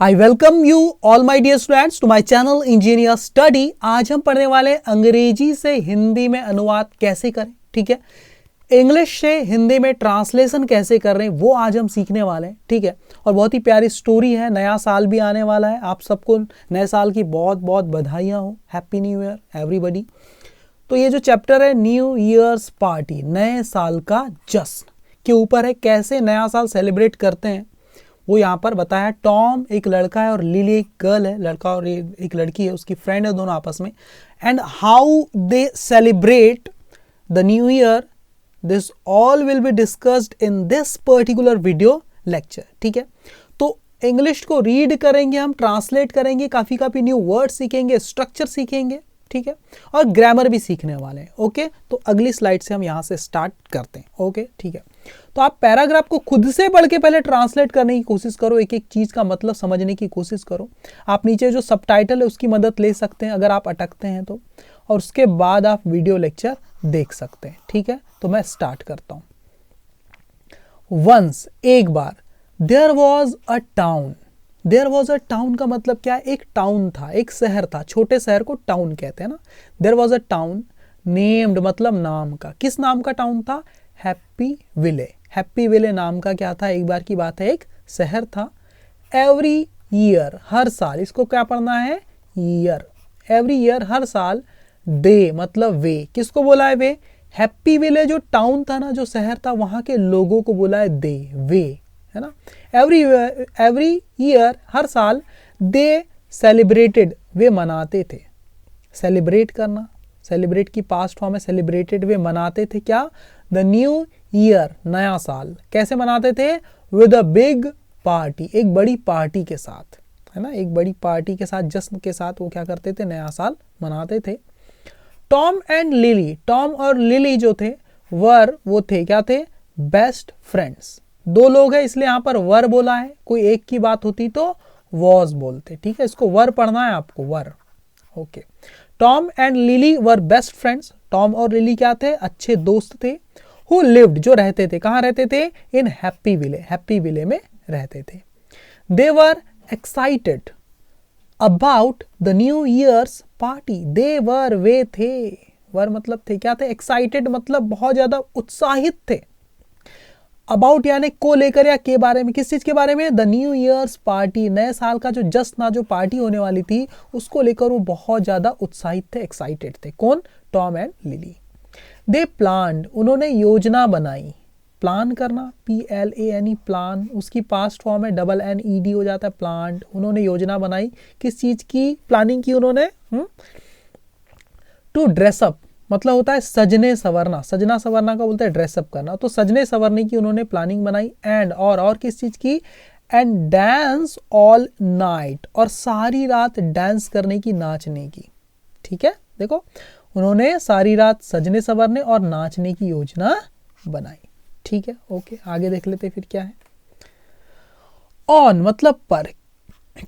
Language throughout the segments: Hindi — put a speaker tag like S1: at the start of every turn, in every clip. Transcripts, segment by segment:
S1: I welcome you all my dear students to my channel engineer study. आज हम पढ़ने वाले अंग्रेजी से हिंदी में अनुवाद कैसे करें, ठीक है। इंग्लिश से हिंदी में ट्रांसलेशन कैसे कर रहे हैं वो आज हम सीखने वाले हैं, ठीक है। और बहुत ही प्यारी स्टोरी है, नया साल भी आने वाला है, आप सबको नए साल की बहुत बहुत बधाइयाँ हो। Happy new year everybody. तो ये जो चैप्टर है न्यू ईयर्स पार्टी, नए साल का जश्न के ऊपर है, कैसे नया साल सेलिब्रेट करते हैं वो यहाँ पर बताया। टॉम एक लड़का है और लिली एक गर्ल है, लड़का और एक लड़की है, उसकी फ्रेंड है दोनों आपस में। And how they celebrate the new year, this all will be discussed in this particular video lecture, ठीक है। तो इंग्लिश को रीड करेंगे, हम ट्रांसलेट करेंगे, काफ़ी न्यू वर्ड सीखेंगे, स्ट्रक्चर सीखेंगे, ठीक है, और ग्रामर भी सीखने वाले हैं। ओके, तो अगली स्लाइड से हम यहाँ से स्टार्ट करते हैं। ओके, ठीक है। तो आप पैराग्राफ को खुद से पढ़ के पहले ट्रांसलेट करने की कोशिश करो, एक एक चीज़ का मतलब समझने की कोशिश करो। आप नीचे जो सबटाइटल है उसकी मदद ले सकते हैं अगर आप अटकते हैं तो, और उसके बाद आप वीडियो लेक्चर देख सकते हैं, ठीक है। तो मैं स्टार्ट करता हूँ। वंस, एक बार, there was a town. There was a town का मतलब क्या है? एक टाउन था, एक शहर था, छोटे शहर को टाउन कहते हैं ना। There was a town named मतलब नाम का। किस नाम का टाउन था? हैप्पी विले। हैप्पी विले नाम का क्या था? एक बार की बात है, एक शहर था। एवरी ईयर, हर साल, इसको क्या पढ़ना है? ईयर। एवरी ईयर, हर साल। दे मतलब वे, किसको बोला है? वे। हैप्पी विले जो टाउन था ना, जो शहर था, वहां के लोगों को बोला है दे, वे, है ना। एवरी ईयर, हर साल। दे सेलिब्रेटेड, वे मनाते थे। सेलिब्रेट करना, सेलिब्रेट की पास्ट फॉर्म है सेलिब्रेटेड, वे मनाते थे क्या? द न्यू ईयर, नया साल। कैसे मनाते थे? विद अ बिग पार्टी, एक बड़ी पार्टी के साथ, है ना, एक बड़ी पार्टी के साथ, जश्न के साथ वो क्या करते थे? नया साल मनाते थे। टॉम एंड लिली, टॉम और लिली जो थे वो थे क्या थे? Best friends. दो लोग हैं इसलिए यहाँ पर वर बोला है, कोई एक की बात होती तो वॉज बोलते, ठीक है। इसको वर पढ़ना है आपको, were. Okay, Tom and Lily were best friends. Tom और लिली क्या थे? अच्छे दोस्त थे। हु लिव्ड, जो रहते थे, कहाँ रहते थे? इन हैप्पी विले, हैप्पी विले में रहते थे। They were excited about the new year's party. They were, वे थे, वर मतलब थे, क्या थे? एक्साइटेड मतलब बहुत ज्यादा उत्साहित थे। अबाउट यानी को लेकर या के बारे में, किस चीज के बारे में? द न्यू ईयर्स पार्टी, नए साल का जो जश्न, जो पार्टी होने वाली थी उसको लेकर वो बहुत ज्यादा उत्साहित थे, एक्साइटेड थे। कौन? Tom and lily. They planned, उन्होंने योजना बनाई। प्लान करना, PLAN, प्लान, उसकी पास्ट फॉर्म है NNED हो जाता है, प्लान्ड। उन्होंने योजना बनाई, किस चीज की प्लानिंग की उन्होंने? टू ड्रेसअप मतलब होता है सजने संवरना, सजना संवरना का बोलते हैं ड्रेसअप करना, तो सजने संवरने की उन्होंने प्लानिंग बनाई। एंड और किस चीज की? एंड डांस ऑल नाइट, और सारी रात डांस करने की, नाचने की, ठीक है। देखो, उन्होंने सारी रात सजने संवरने और नाचने की योजना बनाई, ठीक है। ओके, आगे देख लेते फिर क्या है। ऑन मतलब पर,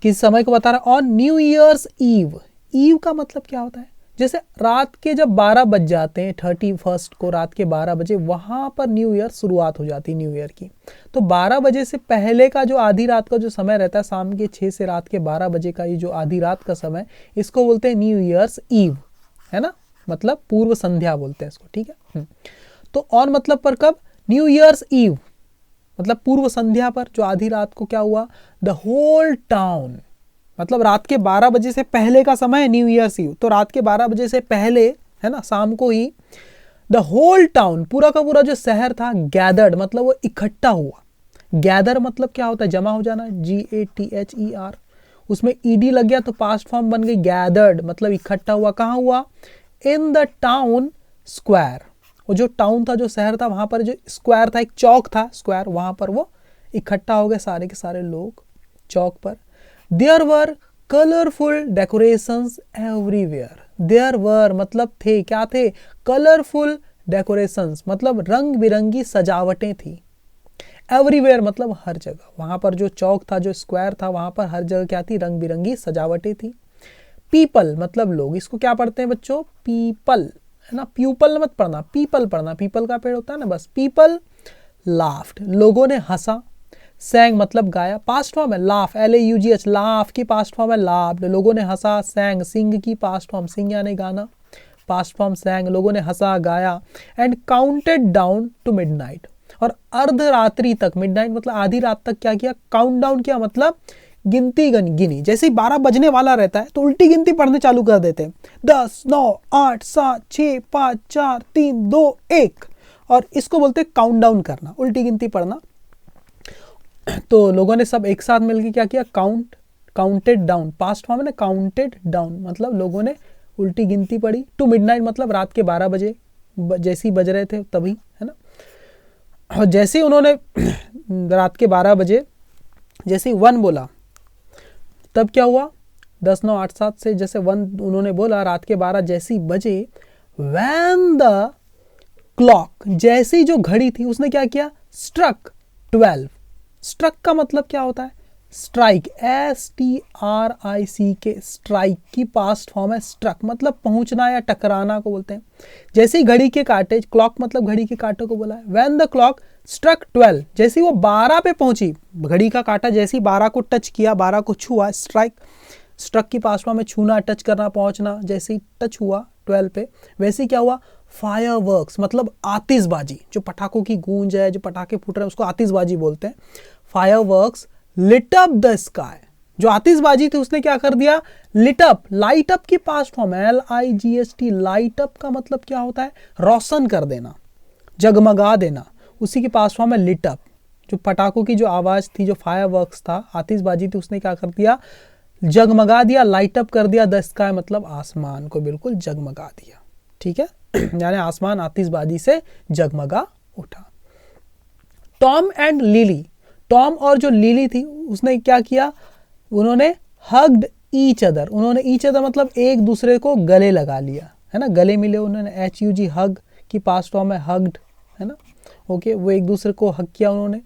S1: किस समय को बता रहा? On New Year's Eve. Eve का मतलब क्या होता है? जैसे रात के जब 12 बज जाते हैं, 31 को रात के 12 बजे, वहां पर न्यू ईयर शुरुआत हो जाती है न्यू ईयर की। तो 12 बजे से पहले का जो आधी रात का जो समय रहता है, शाम के 6 से रात के 12 बजे का ये जो आधी रात का समय, इसको बोलते हैं न्यू ईयर्स ईव, है ना, मतलब पूर्व संध्या बोलते हैं इसको, ठीक है। तो ऑन मतलब पर, कब? न्यू ईयर्स ईव मतलब पूर्व संध्या पर, जो आधी रात को क्या हुआ? द होल टाउन मतलब रात के 12 बजे से पहले का समय है न्यू ईयर्स ईव, तो रात के 12 बजे से पहले, है ना, शाम को ही द होल टाउन, पूरा का पूरा जो शहर था, गैदर्ड मतलब वो इकट्ठा हुआ। गैदर मतलब क्या होता है? जमा हो जाना, GATHER, उसमें ED लग गया तो पास्ट फॉर्म बन गई गैदर्ड, मतलब इकट्ठा हुआ। कहाँ हुआ? इन द टाउन स्क्वायर, वो जो टाउन था, जो शहर था, वहां पर जो स्क्वायर था, एक चौक था स्क्वायर, वहां पर वो इकट्ठा हो गए सारे के सारे लोग चौक पर। There were colourful decorations everywhere. There were मतलब थे, क्या थे? कलरफुल डेकोरेशंस मतलब रंग बिरंगी सजावटें थी। एवरीवेयर मतलब हर जगह, वहां पर जो चौक था, जो स्क्वायर था, वहां पर हर जगह क्या थी? रंग बिरंगी सजावटें थी। पीपल मतलब लोग, इसको क्या पढ़ते हैं बच्चों? पीपल, है ना, प्यूपल मत पढ़ना, पीपल पढ़ना, पीपल का पेड़ होता है ना, बस। पीपल लाफ्ड, लोगों ने हंसा। sang मतलब गाया, पास्ट फॉर्म है laugh, LAUGH, laugh की पास्ट फॉर्म है laughed, लोगों ने हंसा, sang, sing की पास्ट फॉर्म sing यानी गाना, पास्ट फॉर्म sang, लोगों ने हंसा गाया, and counted down to midnight, और अर्धरात्रि तक, मिडनाइट मतलब आधी रात तक क्या किया, काउंट डाउन किया, मतलब गिनती गिनी। जैसे ही 12 बजने वाला रहता है तो उल्टी गिनती पढ़ने चालू कर देते हैं, 10, 9, 8, 7, 6, 5, 4, 3, 2, 1, और इसको बोलते हैं काउंट डाउन करना, उल्टी गिनती पढ़ना। तो लोगों ने सब एक साथ मिलकर क्या किया, काउंटेड डाउन, पास्ट फॉर्म है ना, काउंटेड डाउन मतलब लोगों ने उल्टी गिनती पढ़ी, टू मिडनाइट मतलब रात के 12 बजे जैसे ही बज रहे थे तभी, है ना। और जैसे ही उन्होंने रात के 12 बजे जैसे ही 1 बोला, तब क्या हुआ, 10, 9, 8, 7 से जैसे 1 उन्होंने बोला, रात के 12 जैसे ही बजे, व्हेन द क्लॉक, जैसी जो घड़ी थी उसने क्या किया, स्ट्रक 12, स्ट्रक का मतलब क्या होता है, स्ट्राइक, STRIC, स्ट्राइक की पास्ट फॉर्म है स्ट्रक, मतलब पहुंचना या टकराना को बोलते हैं। जैसे ही घड़ी के कांटे, क्लॉक मतलब घड़ी के कांटे को बोला है, व्हेन द क्लॉक स्ट्रक 12, जैसे ही वो 12 पे पहुंची, घड़ी का कांटा जैसे ही 12 को टच किया, 12 को छुआ, स्ट्राइक, स्ट्रक की पास्ट फॉर्म में छूना, टच करना, पहुंचना, जैसे ही टच हुआ 12 पे, वैसे ही क्या हुआ, फायरवर्क्स मतलब आतिशबाजी, जो पटाखों की गूंज है, जो पटाखे फूट रहे हैं उसको आतिशबाजी बोलते हैं, fireworks lit up the sky, जो आतिशबाजी थी उसने क्या कर दिया, लिट अप, लाइट अप की पास्ट फॉर्म है LIGHT, लाइट अप का मतलब क्या होता है, रोशन कर देना, जगमगा देना, उसी की पास्ट फॉर्म है लिट अप। जो पटाखों की जो आवाज थी, जो फायरवर्क्स था, आतिशबाजी थी, उसने क्या कर दिया, जगमगा दिया, लाइट अप कर दिया द स्काई मतलब आसमान को बिल्कुल जगमगा दिया, ठीक है। यानी आसमान आतिशबाजी से जगमगा उठा। टॉम एंड लिली, टॉम और जो लिली थी उसने क्या किया, उन्होंने हग्ड ईच अदर, उन्होंने ईच अदर मतलब एक दूसरे को गले लगा लिया, है ना, गले मिले उन्होंने, HUG, हग की पास्ट फॉर्म है हग्ड, है ना, ओके, वो एक दूसरे को हग किया उन्होंने।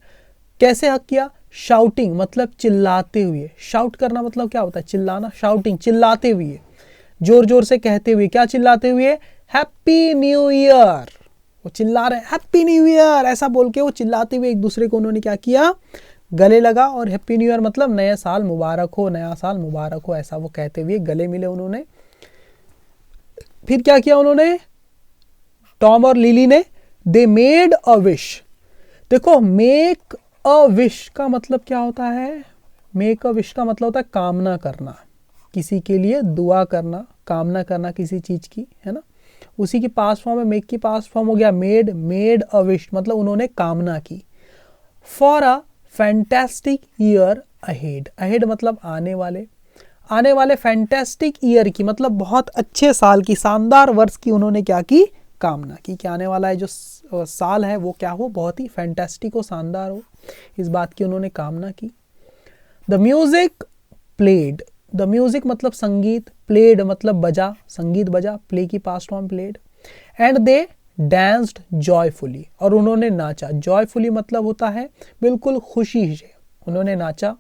S1: कैसे हग किया, शाउटिंग मतलब चिल्लाते हुए, शाउट करना मतलब क्या होता है, चिल्लाना, शाउटिंग चिल्लाते हुए, जोर जोर से कहते हुए, क्या चिल्लाते हुए, हैप्पी न्यू ईयर, वो चिल्ला रहे हैं हैप्पी न्यू ईयर, ऐसा बोल के वो चिल्लाते हुए एक दूसरे को उन्होंने क्या किया, गले लगा, और हैप्पी न्यू ईयर मतलब नया साल मुबारक हो, नया साल मुबारक हो, ऐसा वो कहते हुए गले मिले उन्होंने। फिर क्या किया उन्होंने, टॉम और लिली ने, दे मेड अ विश, देखो मेक अ विश का मतलब क्या होता है, मेक अ विश का मतलब होता है कामना करना, किसी के लिए दुआ करना, कामना करना किसी चीज की, है ना, उसी की पास्ट फॉर्म है, मेक की पास्ट फॉर्म हो गया मेड, मेड अ विश मतलब उन्होंने कामना की, for a fantastic year ahead, ahead मतलब आने वाले फैंटास्टिक ईयर की मतलब बहुत अच्छे साल की, शानदार वर्ष की उन्होंने क्या की, कामना की, कि आने वाला है जो साल है वो क्या हो, बहुत ही फैंटास्टिक हो, शानदार हो, इस बात की उन्होंने कामना की। The music played, the music मतलब संगीत, प्लेड मतलब बजा, संगीत बजा, प्ले की past form played, and they danced joyfully, और उन्होंने नाचा, जॉयफुली मतलब होता है बिल्कुल खुशी से उन्होंने नाचा,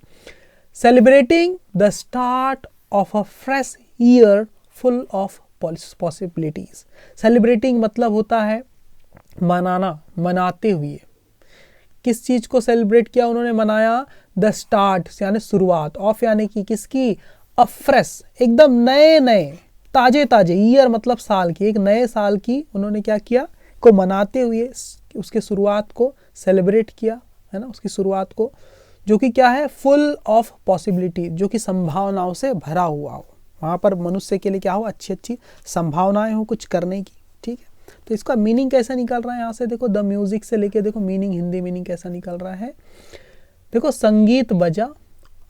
S1: celebrating the start of a fresh year full of possibilities, celebrating मतलब होता है मनाना, मनाते हुए, किस चीज को सेलिब्रेट किया उन्होंने, मनाया, द स्टार्ट यानी शुरुआत, ऑफ यानी कि किसकी, अ फ्रेश एकदम नए नए ताजे ताजे, ईयर मतलब साल की, एक नए साल की उन्होंने क्या किया, को मनाते हुए उसके शुरुआत को सेलिब्रेट किया, है ना, उसकी शुरुआत को, जो कि क्या है, फुल ऑफ पॉसिबिलिटी, जो कि संभावनाओं से भरा हुआ हो, वहाँ पर मनुष्य के लिए क्या हो, अच्छी अच्छी संभावनाएं हो कुछ करने की, ठीक है। तो इसका मीनिंग कैसा निकल रहा है यहाँ से, देखो द म्यूजिक से लेके देखो मीनिंग, हिंदी मीनिंग कैसा निकल रहा है, देखो संगीत बजा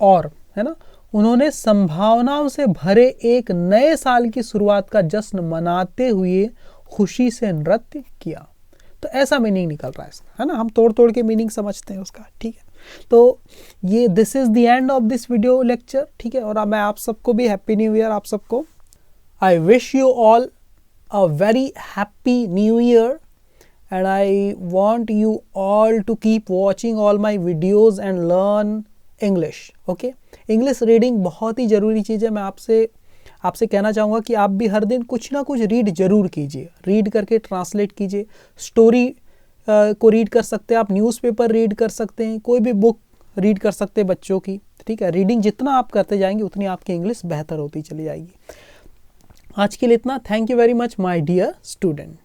S1: और, है ना, उन्होंने संभावनाओं से भरे एक नए साल की शुरुआत का जश्न मनाते हुए खुशी से नृत्य किया, तो ऐसा मीनिंग निकल रहा है इसका, है ना, हम तोड़ तोड़ के मीनिंग समझते हैं उसका, ठीक है। तो ये this is the end of this video lecture, ठीक है, और मैं आप सबको भी हैप्पी न्यू ईयर, आप सबको I wish you all a very happy new year, and I want you all to keep watching all my videos and learn English, okay? English reading बहुत ही ज़रूरी चीज़ है, मैं आपसे कहना चाहूँगा कि आप भी हर दिन कुछ ना कुछ रीड जरूर कीजिए, रीड करके ट्रांसलेट कीजिए, स्टोरी को रीड कर सकते हैं आप, न्यूज़पेपर रीड कर सकते हैं, कोई भी बुक रीड कर सकते हैं बच्चों की, ठीक है। रीडिंग जितना आप करते जाएंगे उतनी आपकी इंग्लिश बेहतर होती चली जाएगी। आज के लिए इतना। Thank you very much my dear student.